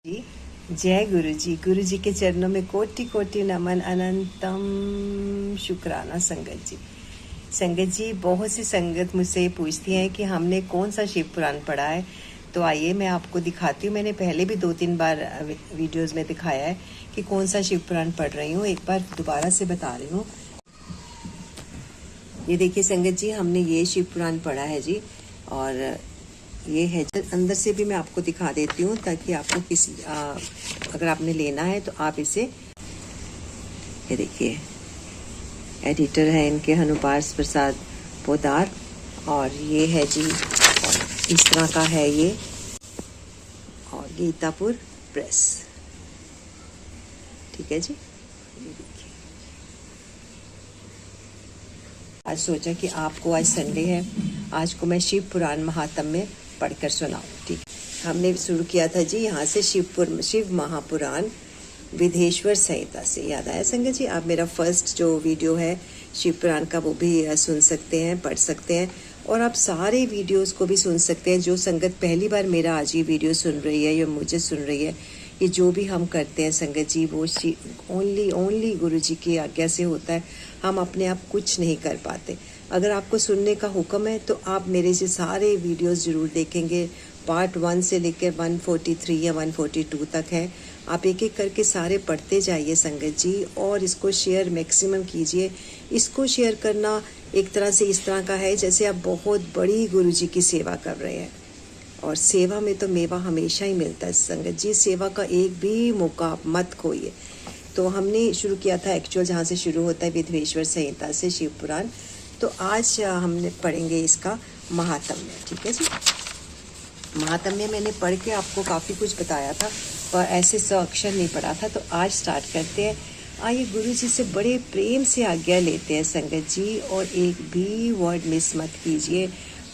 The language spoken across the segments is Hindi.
जी जय गुरु जी के चरणों में कोटि कोटि नमन, अनंतम शुक्राना। संगत जी बहुत सी संगत मुझसे ये पूछती हैं कि हमने कौन सा शिव पुराण पढ़ा है। तो आइए मैं आपको दिखाती हूँ। मैंने पहले भी 2-3 बार वीडियोस में दिखाया है कि कौन सा शिव पुराण पढ़ रही हूँ। एक बार दोबारा से बता रही हूँ। ये देखिए संगत जी, हमने ये शिव पुराण पढ़ा है जी। और ये है, अंदर से भी मैं आपको दिखा देती हूँ ताकि आपको अगर आपने लेना है तो आप इसे, ये देखिए एडिटर है इनके हनुपार्स प्रसाद पोदार। और ये है जी, और इस तरह का है ये, और गीतापुर प्रेस। ठीक है जी। ये देखिए, आज सोचा कि आपको, आज संडे है, आज को मैं शिव पुराण महात्म्य पढ़कर सुनाऊं। ठीक, हमने शुरू किया था जी यहाँ से शिव महापुराण विधेश्वर संहिता से। याद आया संगत जी? आप मेरा फर्स्ट जो वीडियो है शिव पुराण का वो भी सुन सकते हैं, पढ़ सकते हैं, और आप सारे वीडियोस को भी सुन सकते हैं। जो संगत पहली बार मेरा आज ये वीडियो सुन रही है या मुझे सुन रही है, ये जो भी हम करते हैं संगत जी वो ओनली गुरु जी की आज्ञा से होता है। हम अपने आप कुछ नहीं कर पाते। अगर आपको सुनने का हुक्म है तो आप मेरे से सारे वीडियोस जरूर देखेंगे। पार्ट 1 से लेकर 143 या 142 तक है। आप एक एक करके सारे पढ़ते जाइए संगत जी, और इसको शेयर मैक्सिमम कीजिए। इसको शेयर करना एक तरह से इस तरह का है जैसे आप बहुत बड़ी गुरु जी की सेवा कर रहे हैं, और सेवा में तो मेवा हमेशा ही मिलता है संगत जी। सेवा का एक भी मौका आप मत खोइए। तो हमने शुरू किया था एक्चुअल जहाँ से शुरू होता है विधेश्वर संहिता से शिव पुराण। तो आज हमने पढ़ेंगे इसका महात्म्य। ठीक है जी। महात्म्य मैंने पढ़ के आपको काफ़ी कुछ बताया था, पर ऐसे 100 अक्षर नहीं पढ़ा था। तो आज स्टार्ट करते हैं। आइए गुरु जी से बड़े प्रेम से आज्ञा लेते हैं संगत जी, और एक भी वर्ड मिस मत कीजिए।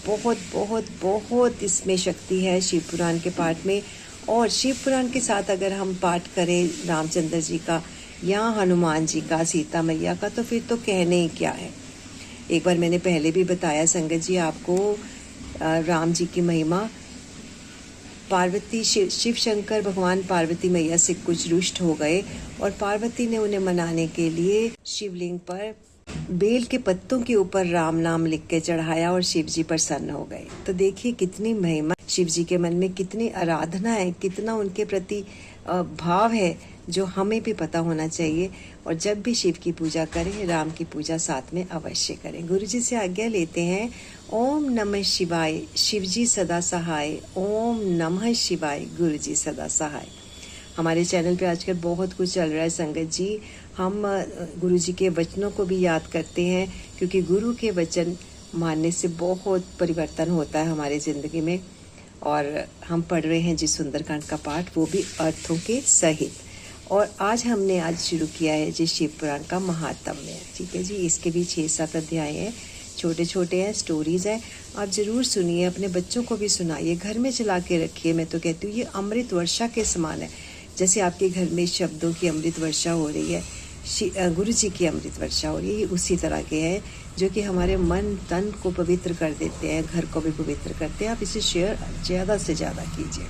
बहुत बहुत बहुत इसमें शक्ति है शिव पुराण के पाठ में। और शिव पुराण के साथ अगर हम पाठ करें रामचंद्र जी का या हनुमान जी का, सीता मैया का, तो फिर तो कहने ही क्या है। एक बार मैंने पहले भी बताया संगत जी आपको, राम जी की महिमा। पार्वती शिव शंकर भगवान पार्वती मैया से कुछ रुष्ट हो गए, और पार्वती ने उन्हें मनाने के लिए शिवलिंग पर बेल के पत्तों के ऊपर राम नाम लिख के चढ़ाया, और शिव जी प्रसन्न हो गए। तो देखिए कितनी महिमा, शिव जी के मन में कितनी आराधना है, कितना उनके प्रति भाव है, जो हमें भी पता होना चाहिए। और जब भी शिव की पूजा करें, राम की पूजा साथ में अवश्य करें। गुरु जी से आज्ञा लेते हैं। ओम नमः शिवाय, शिव जी सदा सहाय। ओम नमः शिवाय, गुरु जी सदा सहाय। हमारे चैनल पे आजकल बहुत कुछ चल रहा है संगत जी। हम गुरु जी के वचनों को भी याद करते हैं, क्योंकि गुरु के वचन मानने से बहुत परिवर्तन होता है हमारी ज़िंदगी में। और हम पढ़ रहे हैं जी सुंदरकांड का पाठ, वो भी अर्थों के सहित। और आज शुरू किया है जी शिव पुराण का महात्म्य। ठीक है जी। इसके भी 6-7 अध्याय हैं, छोटे छोटे हैं, स्टोरीज हैं। आप ज़रूर सुनिए, अपने बच्चों को भी सुनाइए, घर में चला के रखिए। मैं तो कहती हूँ ये अमृत वर्षा के समान है। जैसे आपके घर में शब्दों की अमृत वर्षा हो रही है, गुरु जी की अमृत वर्षा हो रही है, ये उसी तरह के हैं जो कि हमारे मन तन को पवित्र कर देते हैं, घर को भी पवित्र करते हैं। आप इसे शेयर ज़्यादा से ज़्यादा कीजिए।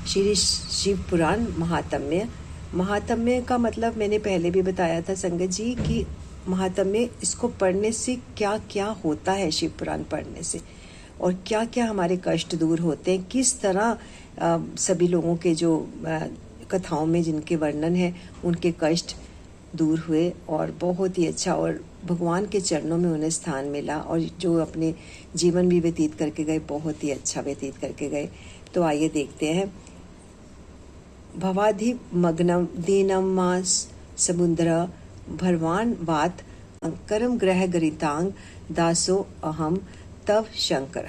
श्री शिव पुराण महात्म्य। महात्म्य का मतलब मैंने पहले भी बताया था संगत जी कि महात्म्य, इसको पढ़ने से क्या क्या होता है, शिव पुराण पढ़ने से, और क्या क्या हमारे कष्ट दूर होते हैं, किस तरह सभी लोगों के जो कथाओं में जिनके वर्णन है उनके कष्ट दूर हुए, और बहुत ही अच्छा, और भगवान के चरणों में उन्हें स्थान मिला, और जो अपने जीवन भी व्यतीत करके गए, बहुत ही अच्छा व्यतीत करके गए। तो आइए देखते हैं। भवाधि मग्नम दीनम मास समुद्र भरवान वात अंकरम ग्रह गरितांग दासो अहम तव शंकर।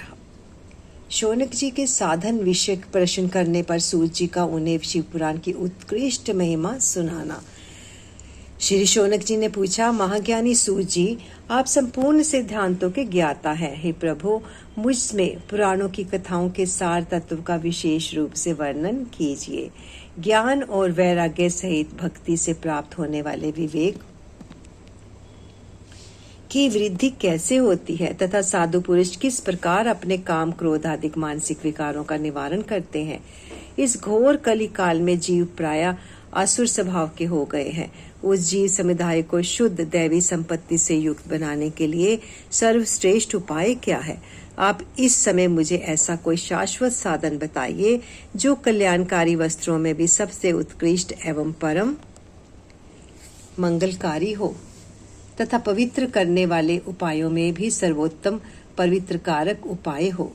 शौनक जी के साधन विषय प्रश्न करने पर सूत जी का उन्हें शिव पुराण की उत्कृष्ट महिमा सुनाना। श्री शौनक जी ने पूछा, महाज्ञानी सूत जी, आप संपूर्ण सिद्धांतों के ज्ञाता हैं। हे प्रभु, मुझ में पुराणों की कथाओं के सार तत्व का विशेष रूप से वर्णन कीजिए। ज्ञान और वैराग्य सहित भक्ति से प्राप्त होने वाले विवेक की वृद्धि कैसे होती है तथा साधु पुरुष किस प्रकार अपने काम क्रोध आदि मानसिक विकारों का निवारण करते हैं। इस घोर कली काल में जीव प्रायः असुर स्वभाव के हो गए हैं। उस जीव समुदाय को शुद्ध दैवी संपत्ति से युक्त बनाने के लिए सर्वश्रेष्ठ उपाय क्या है? आप इस समय मुझे ऐसा कोई शाश्वत साधन बताइए जो कल्याणकारी वस्त्रों में भी सबसे उत्कृष्ट एवं परम मंगलकारी हो तथा पवित्र करने वाले उपायों में भी सर्वोत्तम पवित्रकारक उपाय हो।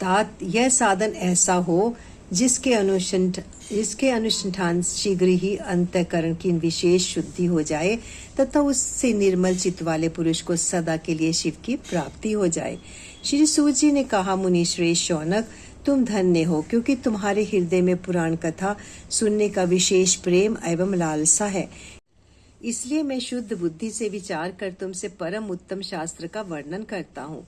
तात यह साधन ऐसा हो जिसके अनुसंधान शीघ्र ही अंतःकरण की विशेष शुद्धि हो जाए तथा उससे निर्मल चित्त वाले पुरुष को सदा के लिए शिव की प्राप्ति हो जाए। श्री सूत जी ने कहा, मुनि श्रेष्ठ शौनक, तुम धन्य हो क्योंकि तुम्हारे हृदय में पुराण कथा सुनने का विशेष प्रेम एवं लालसा है। इसलिए मैं शुद्ध बुद्धि से विचार कर तुमसे परम उत्तम शास्त्र का वर्णन करता हूँ।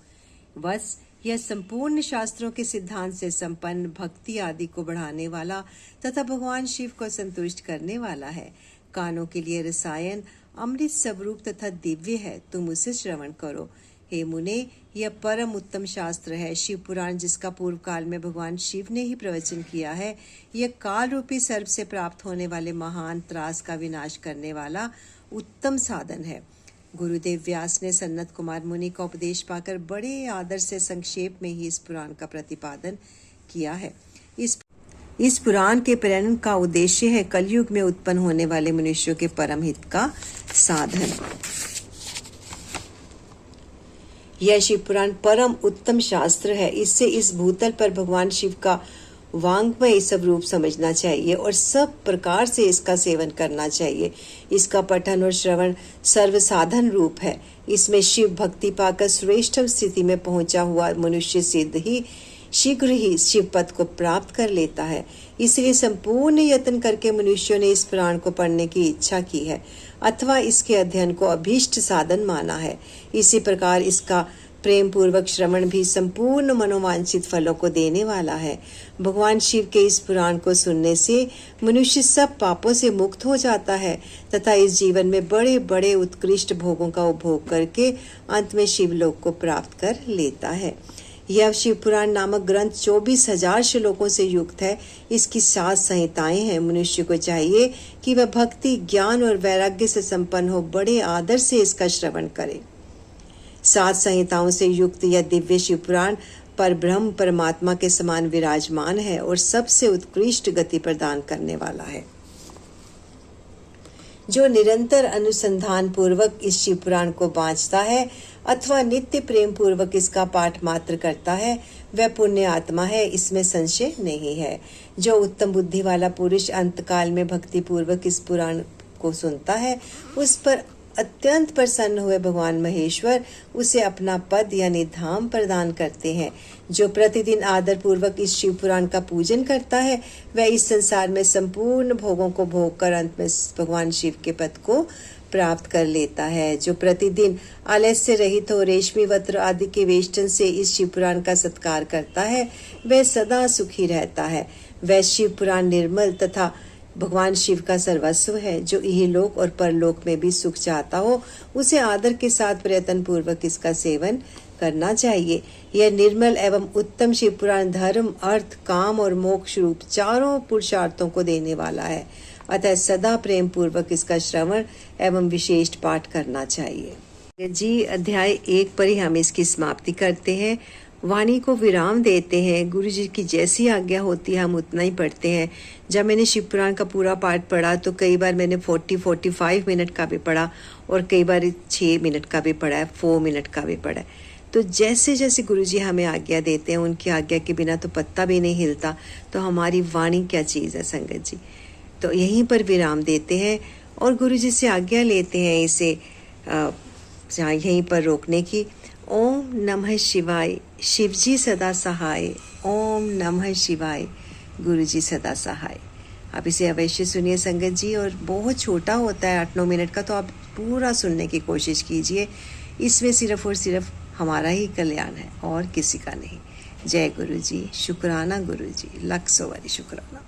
बस यह संपूर्ण शास्त्रों के सिद्धांत से संपन्न, भक्ति आदि को बढ़ाने वाला तथा भगवान शिव को संतुष्ट करने वाला है। कानों के लिए रसायन अमृत स्वरूप तथा दिव्य है, तुम उसे श्रवण करो। हे मुने, यह परम उत्तम शास्त्र है। शिव पुराण, जिसका पूर्व काल में भगवान शिव ने ही प्रवचन किया है, यह काल रूपी सर्प से प्राप्त होने वाले महान त्रास का विनाश करने वाला उत्तम साधन है। गुरुदेव व्यास ने सन्नत कुमार मुनि का उपदेश पाकर बड़े आदर से संक्षेप में ही इस पुराण का प्रतिपादन किया है। इस पुराण के प्रेरण का उद्देश्य है कलयुग में उत्पन्न होने वाले मनुष्यों के परम हित का साधन। यह शिव पुराण परम उत्तम शास्त्र है। इससे इस भूतल पर भगवान शिव का वांग्मय स्वरूप समझना चाहिए और सब प्रकार से इसका सेवन करना चाहिए। इसका पठन और श्रवण सर्वसाधन रूप है। इसमें शिव भक्ति पाकर श्रेष्ठ स्थिति में पहुंचा हुआ मनुष्य शीघ्र ही शिव पद को प्राप्त कर लेता है। इसलिए संपूर्ण यत्न करके मनुष्यों ने इस पुराण को पढ़ने की इच्छा की है अथवा इसके अध्ययन को अभीष्ट साधन माना है। इसी प्रकार इसका प्रेम पूर्वक श्रवण भी संपूर्ण मनोवांछित फलों को देने वाला है। भगवान शिव के इस पुराण को सुनने से मनुष्य सब पापों से मुक्त हो जाता है तथा इस जीवन में बड़े बड़े उत्कृष्ट भोगों का उपभोग करके अंत में शिवलोक को प्राप्त कर लेता है। यह शिव पुराण नामक ग्रंथ 24,000 श्लोकों से युक्त है। इसकी 7 संहिताएं हैं। मनुष्य को चाहिए कि वह भक्ति, ज्ञान और वैराग्य से संपन्न हो बड़े आदर से इसका श्रवण करे। 7 संहिताओं से युक्त यह दिव्य शिव पुराण पर ब्रह्म परमात्मा के समान विराजमान है और सबसे उत्कृष्ट गति प्रदान करने वाला है। जो निरंतर अनुसंधान पूर्वक इस शिव पुराण को बाँचता है अथवा नित्य प्रेम पूर्वक इसका पाठ मात्र करता है, वह पुण्य आत्मा है, इसमें संशय नहीं है। जो उत्तम बुद्धि वाला पुरुष अंतकाल में भक्ति पूर्वक इस पुराण को सुनता है, उस पर अत्यंत प्रसन्न हुए भगवान महेश्वर उसे अपना पद यानी धाम प्रदान करते हैं। जो प्रतिदिन आदर पूर्वक इस शिव पुराण का पूजन करता है, वह इस संसार में संपूर्ण भोगों को भोग कर अंत में भगवान शिव के पद को प्राप्त कर लेता है। जो प्रतिदिन आलस्य रहित हो रेशमी वस्त्र आदि के वेष्टन से इस शिव पुराण का सत्कार करता है, वह सदा सुखी रहता है। वह शिव पुराण निर्मल तथा भगवान शिव का सर्वस्व है। जो इहलोक और परलोक में भी सुख चाहता हो, उसे आदर के साथ प्रयत्न पूर्वक इसका सेवन करना चाहिए। यह निर्मल एवं उत्तम शिव पुराण धर्म, अर्थ, काम और मोक्ष रूप चारों पुरुषार्थों को देने वाला है। अतः सदा प्रेम पूर्वक इसका श्रवण एवं विशेष पाठ करना चाहिए। जी, अध्याय 1 पर ही हम इसकी समाप्ति करते हैं, वाणी को विराम देते हैं। गुरु जी की जैसी आज्ञा होती है हम उतना ही पढ़ते हैं। जब मैंने शिव पुराण का पूरा पाठ पढ़ा तो कई बार मैंने 40-45 मिनट का भी पढ़ा और कई बार 6 मिनट का भी पढ़ा है, 4 मिनट का भी पढ़ा है। तो जैसे जैसे गुरु जी हमें आज्ञा देते हैं, उनकी आज्ञा के बिना तो पत्ता भी नहीं हिलता। तो हमारी वाणी क्या चीज़ है संगत जी। तो यहीं पर विराम देते हैं और गुरु जी से आज्ञा लेते हैं इसे यहीं पर रोकने की। ओम नमः शिवाय, शिवजी सदा सहाय। ओम नमः शिवाय, गुरु जी सदा सहाय। आप इसे अवश्य सुनिए संगत जी, और बहुत छोटा होता है 8-9 मिनट का, तो आप पूरा सुनने की कोशिश कीजिए। इसमें सिर्फ और सिर्फ हमारा ही कल्याण है और किसी का नहीं। जय गुरु जी, शुक्राना गुरु जी, 100 बारी शुक्राना।